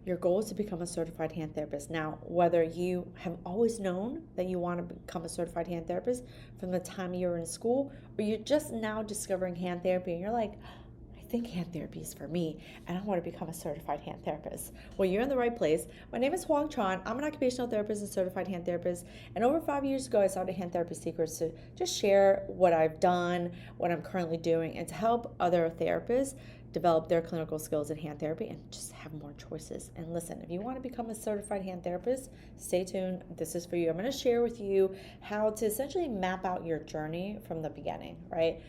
Your goal is to become a certified hand therapist. Now, whether you have always known that you want to become a certified hand therapist from the time you're in school, or you're just now discovering hand therapy and you're like, I think hand therapy is for me and I want to become a certified hand therapist. Well, you're in the right place. My name is Huang Tran. I'm an occupational therapist and certified hand therapist. And over 5 years ago, I started Hand Therapy Secrets to just share what I've done, what I'm currently doing, and to help other therapists develop their clinical skills in hand therapy and just have more choices. And listen, if you want to become a certified hand therapist, stay tuned. This is for you. I'm going to share with you how to essentially map out your journey from the beginning, right?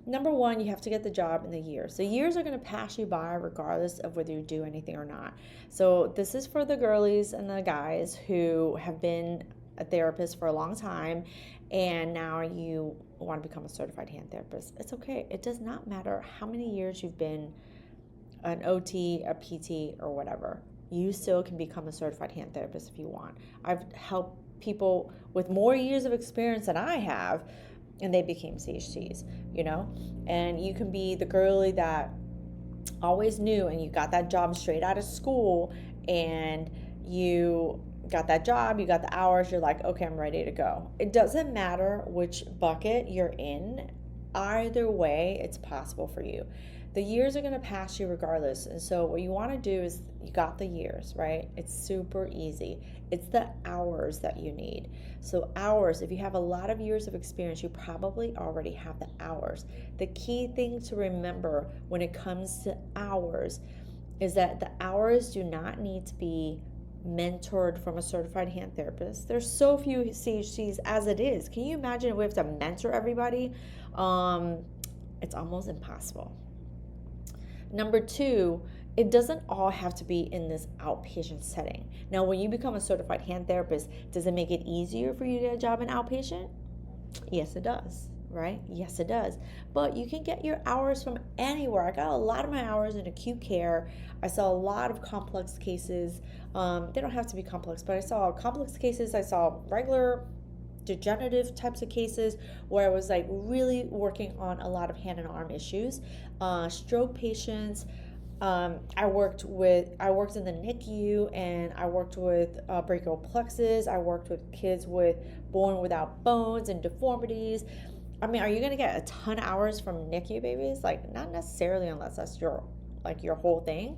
Number one, you have to get the job in the years. The years are going to pass you by regardless of whether you do anything or not. So this is for the girlies and the guys who have been a therapist for a long time and now you want to become a certified hand therapist. It's okay. It does not matter how many years you've been an OT, a PT, or whatever. You still can become a certified hand therapist if you want. I've helped people with more years of experience than I have, and they became CHTs, and you can be the girly that always knew and you got that job straight out of school and you got that job, you got the hours, you're like, okay, I'm ready to go. It doesn't matter which bucket you're in. Either way, it's possible for you. The years are going to pass you regardless. And so what you want to do is you got the years, right? It's super easy. It's the hours that you need. So hours, if you have a lot of years of experience, you probably already have the hours. The key thing to remember when it comes to hours is that the hours do not need to be mentored from a certified hand therapist. There's so few CHTs as it is. Can you imagine if we have to mentor everybody? It's almost impossible. Number two, it doesn't all have to be in this outpatient setting. Now, when you become a certified hand therapist, does it make it easier for you to get a job in outpatient? Yes, it does, right? Yes, it does. But you can get your hours from anywhere. I got a lot of my hours in acute care. I saw a lot of complex cases. They don't have to be complex, but I saw complex cases. I saw regular degenerative types of cases where I was like really working on a lot of hand and arm issues, stroke patients. I worked in the NICU and I worked with brachial plexus. I worked with kids born without bones and deformities. I mean, are you going to get a ton of hours from NICU babies? Like, not necessarily, unless that's your whole thing.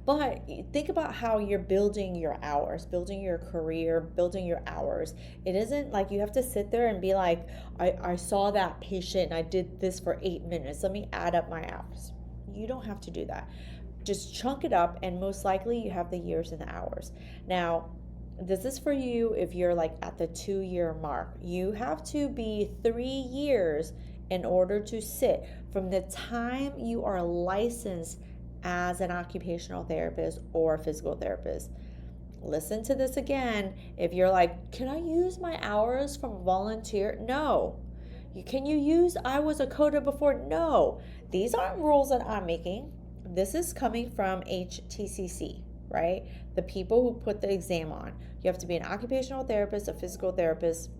But think about how you're building your hours, building your career, building your hours. It isn't like you have to sit there and be like, I saw that patient and I did this for 8 minutes. Let me add up my hours. You don't have to do that. Just chunk it up, and most likely you have the years and the hours. Now, this is for you if you're like at the 2-year mark. You have to be 3 years in order to sit from the time you are licensed as an occupational therapist or physical therapist. Listen to this again. If you're like, can I use my hours from volunteer? No. Can you use I was a coda before? No. These aren't rules that I'm making. This is coming from HTCC, right? The people who put the exam on. You have to be an occupational therapist, a physical therapist,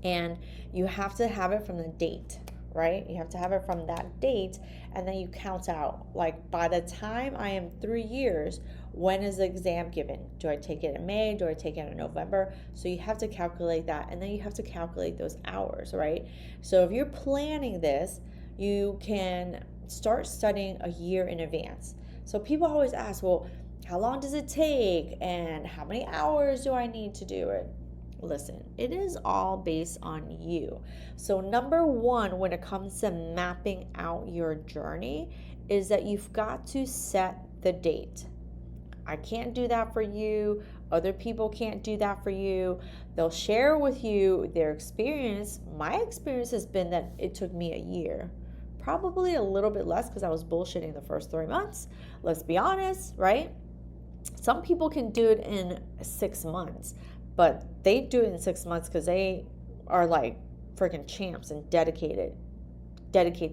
and you have to have it from the date, right? You have to have it from that date, and then you count out, like, by the time I am 3 years, when is the exam given? Do I take it in May? Do I take it in November? So you have to calculate that, and then you have to calculate those hours, right? So if you're planning this, you can start studying a year in advance. So people always ask, well, how long does it take? And how many hours do I need to do it? Listen, it is all based on you. So number one, when it comes to mapping out your journey, is that you've got to set the date. I can't do that for you. Other people can't do that for you. They'll share with you their experience. My experience has been that it took me a year. Probably a little bit less because I was bullshitting the first 3 months. Let's be honest, right? Some people can do it in 6 months. But they do it in 6 months because they are like freaking champs and dedicate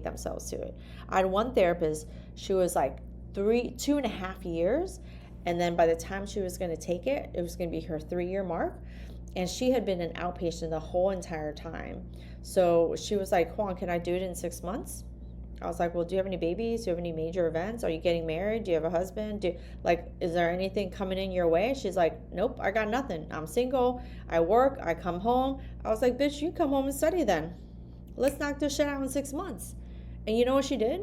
themselves to it. I had one therapist, she was like 2.5 years. And then by the time she was going to take it, it was going to be her 3-year mark. And she had been an outpatient the whole entire time. So she was like, Juan, can I do it in 6 months? I was like, well, do you have any babies? Do you have any major events? Are you getting married? Do you have a husband? Is there anything coming in your way? She's like, nope, I got nothing. I'm single. I work. I come home. I was like, bitch, you come home and study then. Let's knock this shit out in 6 months. And you know what she did?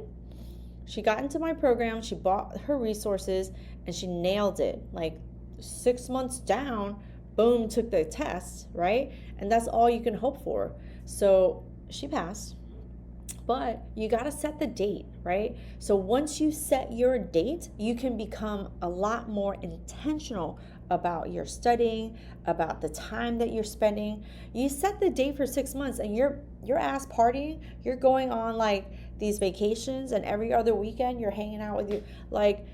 She got into my program. She bought her resources and she nailed it. Like 6 months down, boom, took the test, right? And that's all you can hope for. So she passed. But you got to set the date, right? So once you set your date, you can become a lot more intentional about your studying, about the time that you're spending. You set the date for 6 months and you're ass partying, you're going on like these vacations, and every other weekend you're hanging out with you. Like,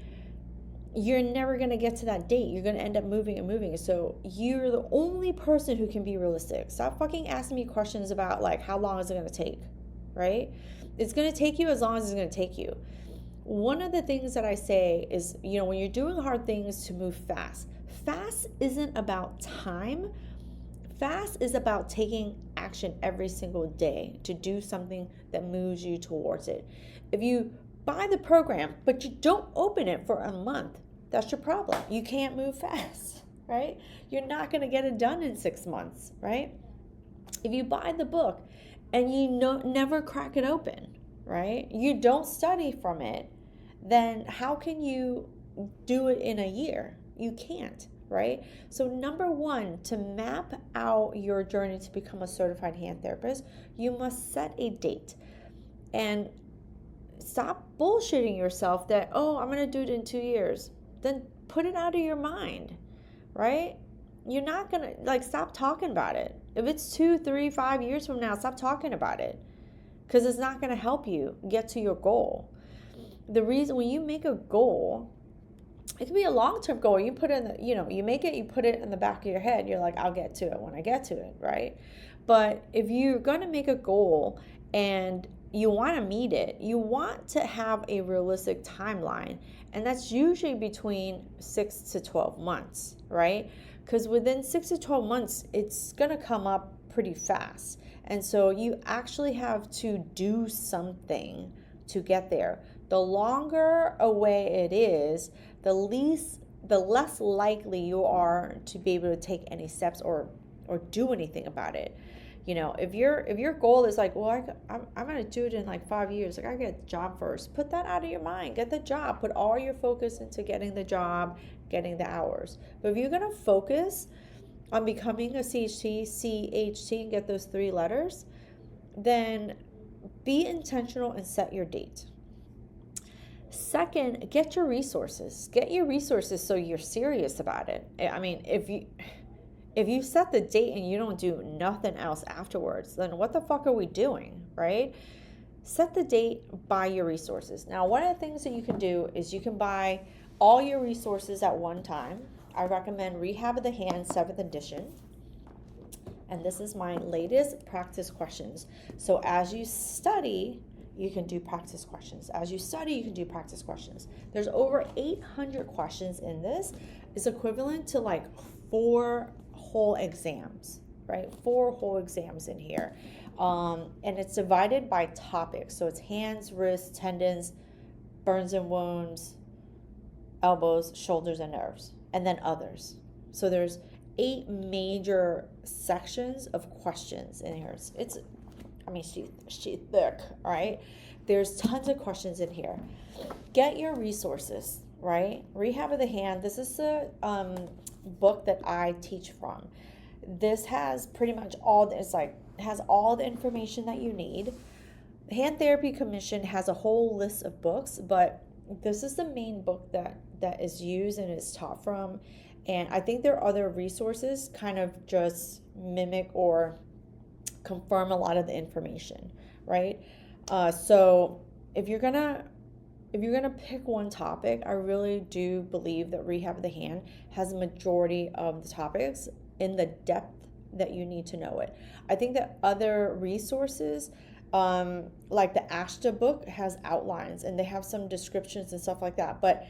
you're never going to get to that date. You're going to end up moving and moving. So you're the only person who can be realistic. Stop fucking asking me questions about like, how long is it going to take? Right? It's going to take you as long as it's going to take you. One of the things that I say is, when you're doing hard things, to move fast. Fast isn't about time. Fast is about taking action every single day to do something that moves you towards it. If you buy the program, but you don't open it for a month, that's your problem. You can't move fast, right? You're not going to get it done in 6 months, right? If you buy the book and you never crack it open, right? You don't study from it, then how can you do it in a year? You can't, right? So number one, to map out your journey to become a certified hand therapist, you must set a date and stop bullshitting yourself that, oh, I'm going to do it in 2 years. Then put it out of your mind, right? You're not going to, stop talking about it. If it's 2, 3, 5 years from now, stop talking about it, because it's not going to help you get to your goal. The reason when you make a goal, it can be a long-term goal. You put in you make it, you put it in the back of your head. You're like, I'll get to it when I get to it, right? But if you're going to make a goal and you want to meet it, you want to have a realistic timeline. And that's usually between 6 to 12 months, right? Because within 6 to 12 months, it's going to come up pretty fast. And so you actually have to do something to get there. The longer away it is, the less likely you are to be able to take any steps or do anything about it. If your goal is like, well, I'm going to do it in like 5 years, like I get a job first, put that out of your mind. Get the job. Put all your focus into getting the job, getting the hours. But if you're going to focus on becoming a CHT, and get those 3 letters, then be intentional and set your date. Second, get your resources. Get your resources so you're serious about it. I mean, if you set the date and you don't do nothing else afterwards, then what the fuck are we doing, right? Set the date, buy your resources. Now, one of the things that you can do is you can buy all your resources at one time. I recommend Rehab of the Hand 7th edition. And this is my latest practice questions. So as you study, you can do practice questions. As you study, you can do practice questions. There's over 800 questions in this. It's equivalent to like 4 whole exams, right? 4 whole exams in here. And it's divided by topics. So it's hands, wrists, tendons, burns and wounds, elbows, shoulders, and nerves, and then others. So there's 8 major sections of questions in here. She's thick, all right? There's tons of questions in here. Get your resources, right? Rehab of the Hand. This is the book that I teach from. This has pretty much has all the information that you need. The Hand Therapy Commission has a whole list of books, but this is the main book that is used and is taught from. And I think there are other resources kind of just mimic or confirm a lot of the information, right? So if you're gonna pick one topic, I really do believe that Rehab of the Hand has a majority of the topics in the depth that you need to know it. I think that other resources, like the ASHTA book, has outlines and they have some descriptions and stuff like that. But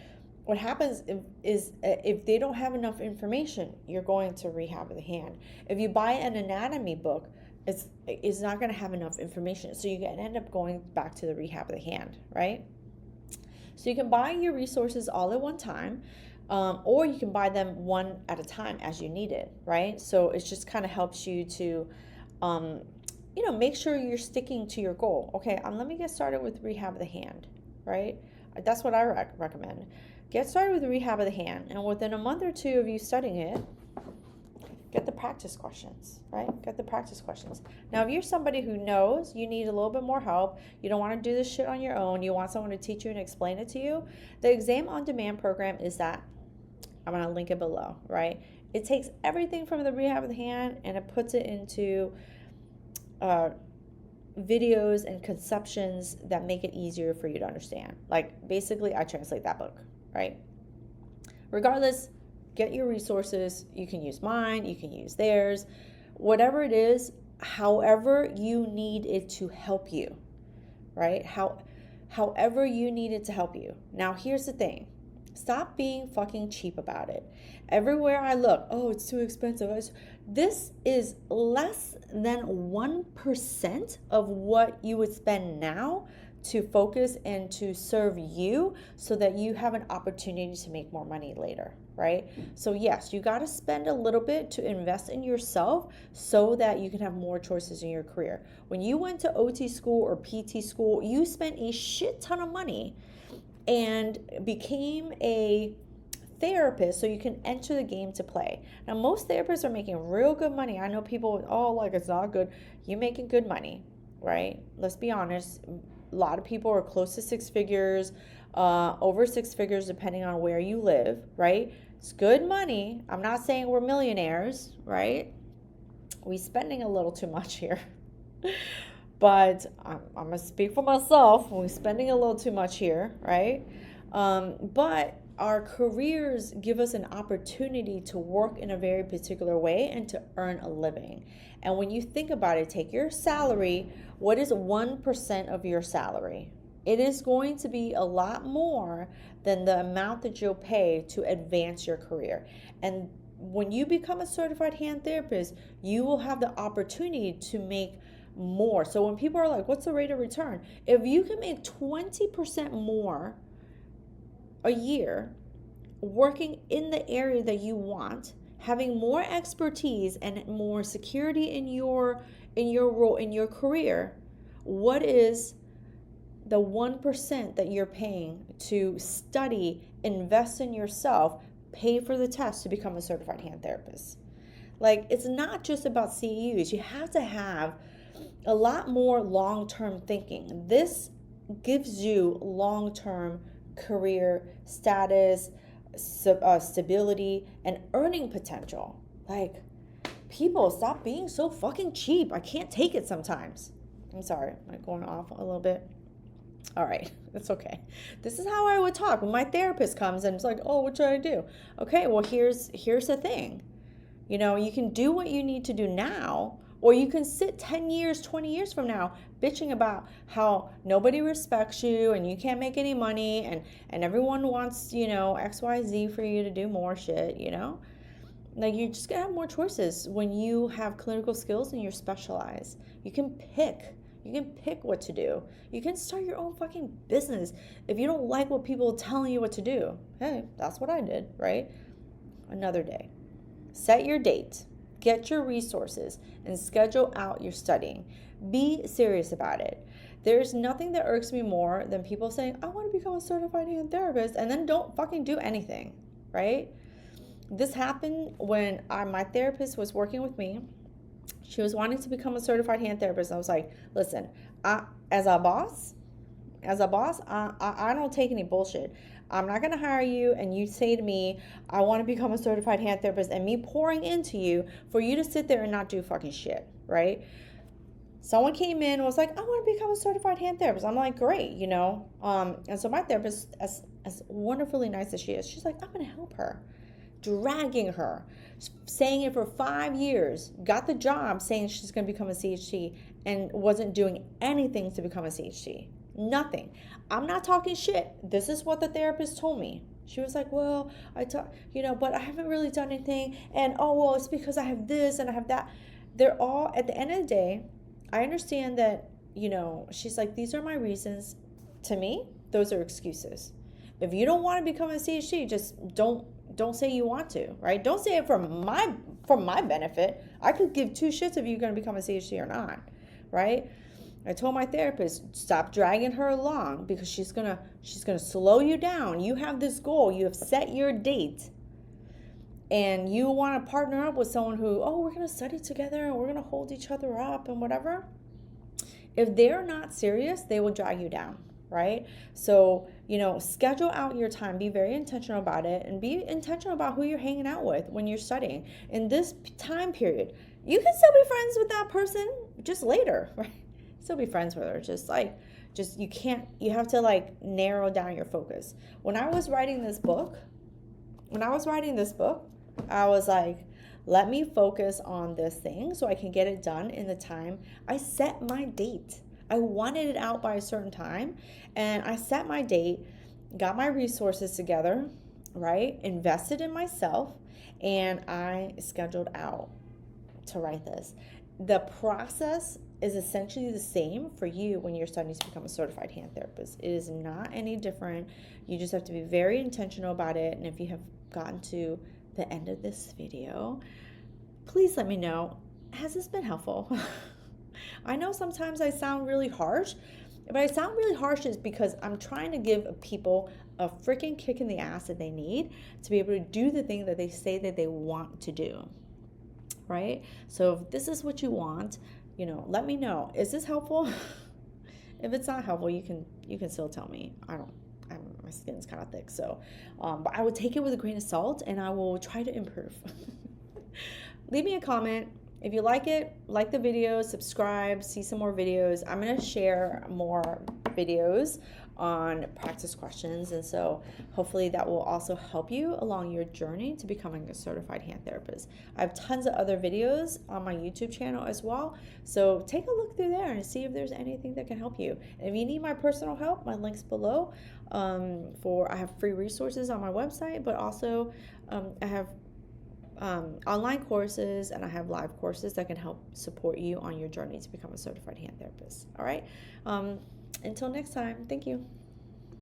what happens is if they don't have enough information, you're going to Rehab of the Hand. If you buy an anatomy book, is not going to have enough information. So you can end up going back to the rehab of the hand, right? So you can buy your resources all at one time, or you can buy them one at a time as you need it, right? So it just kind of helps you to, make sure you're sticking to your goal. Okay, let me get started with rehab of the hand, right? That's what I recommend. Get started with rehab of the hand, and within a month or two of you studying it, get the practice questions, right? Get the practice questions. Now, if you're somebody who knows you need a little bit more help, you don't want to do this shit on your own, you want someone to teach you and explain it to you, the Exam on Demand program is that. I'm going to link it below, right? It takes everything from the rehab of the hand and it puts it into videos and conceptions that make it easier for you to understand. Like, basically, I translate that book, right? Regardless, get your resources. You can use mine, you can use theirs, whatever it is, however you need it to help you, right? However you need it to help you. Now, here's the thing. Stop being fucking cheap about it. Everywhere I look, oh, it's too expensive. This is less than 1% of what you would spend now to focus and to serve you so that you have an opportunity to make more money later, right? So yes, you got to spend a little bit to invest in yourself so that you can have more choices in your career. When you went to OT school or PT school, you spent a shit ton of money and became a therapist so you can enter the game to play. Now, most therapists are making real good money. I know people, like it's not good. You're making good money, right? Let's be honest. A lot of people are close to six figures, over six figures, depending on where you live, right? It's good money. I'm not saying we're millionaires, right? We're spending a little too much here. But I'm going to speak for myself. We're spending a little too much here, right? But our careers give us an opportunity to work in a very particular way and to earn a living. And when you think about it, take your salary. What is 1% of your salary? It is going to be a lot more than the amount that you'll pay to advance your career. And when you become a certified hand therapist, you will have the opportunity to make more. So when people are like, what's the rate of return? If you can make 20% more a year working in the area that you want, having more expertise and more security in your role, in your career, what is the 1% that you're paying to study, invest in yourself, pay for the test to become a certified hand therapist? Like, it's not just about CEUs. You have to have a lot more long-term thinking. This gives you long-term career status, stability, and earning potential. Like, people, stop being so fucking cheap. I can't take it sometimes. I'm sorry, I'm going off a little bit. All right, it's okay. This is how I would talk when my therapist comes and it's like, oh, what should I do? Okay, well, here's the thing. You can do what you need to do now, or you can sit 10 years, 20 years from now bitching about how nobody respects you and you can't make any money and everyone wants, XYZ for you to do more shit, Like, you're just going to have more choices when you have clinical skills and you're specialized. You can pick what to do. You can start your own fucking business if you don't like what people are telling you what to do. Hey, that's what I did, right? Another day. Set your date. Get your resources and schedule out your studying. Be serious about it. There's nothing that irks me more than people saying, I want to become a certified hand therapist, and then don't fucking do anything, right? This happened when my therapist was working with me. She was wanting to become a certified hand therapist. I was like, listen, as a boss, I don't take any bullshit. I'm not going to hire you and you say to me, I want to become a certified hand therapist, and me pouring into you for you to sit there and not do fucking shit, right? Someone came in and was like, I want to become a certified hand therapist. I'm like, great, And so my therapist, as wonderfully nice as she is, she's like, I'm going to help her. Dragging her, saying it for 5 years, got the job saying she's going to become a CHT and wasn't doing anything to become a CHT. Nothing. I'm not talking shit. This is what the therapist told me. She was like, well, but I haven't really done anything. And, it's because I have this and I have that. they're all, at the end of the day, I understand that, she's like, these are my reasons. To me, those are excuses. If you don't want to become a CHT, just don't say you want to, right? Don't say it for my benefit. I could give two shits if you're going to become a CHT or not, right? I told my therapist, stop dragging her along, because she's gonna slow you down. You have this goal, you have set your date, and you want to partner up with someone who, oh, we're gonna study together and we're gonna hold each other up and whatever. If they're not serious, they will drag you down, right? So, schedule out your time, be very intentional about it, and be intentional about who you're hanging out with when you're studying. In this time period, you can still be friends with that person just later, right? Still be friends with her. You have to like narrow down your focus. When I was writing this book, I was like, let me focus on this thing so I can get it done in the time. I set my date. I wanted it out by a certain time, and I set my date, got my resources together, right? Invested in myself, and I scheduled out to write this. The process is essentially the same for you when you're studying to become a certified hand therapist. It is not any different. You just have to be very intentional about it. And if you have gotten to the end of this video, please let me know, has this been helpful? I know sometimes I sound really harsh, but I sound really harsh is because I'm trying to give people a freaking kick in the ass that they need to be able to do the thing that they say that they want to do, right? So if this is what you want, let me know. Is this helpful? If it's not helpful, you can still tell me. My skin's kind of thick, so but I would take it with a grain of salt, and I will try to improve. Leave me a comment. If you like it, like the video, subscribe, see some more videos. I'm going to share more videos on practice questions, and so hopefully that will also help you along your journey to becoming a certified hand therapist. I have tons of other videos on my YouTube channel as well, so take a look through there and see if there's anything that can help you. And if you need my personal help, my link's below. I have free resources on my website, but also I have online courses, and I have live courses that can help support you on your journey to become a certified hand therapist. All right. Until next time, thank you.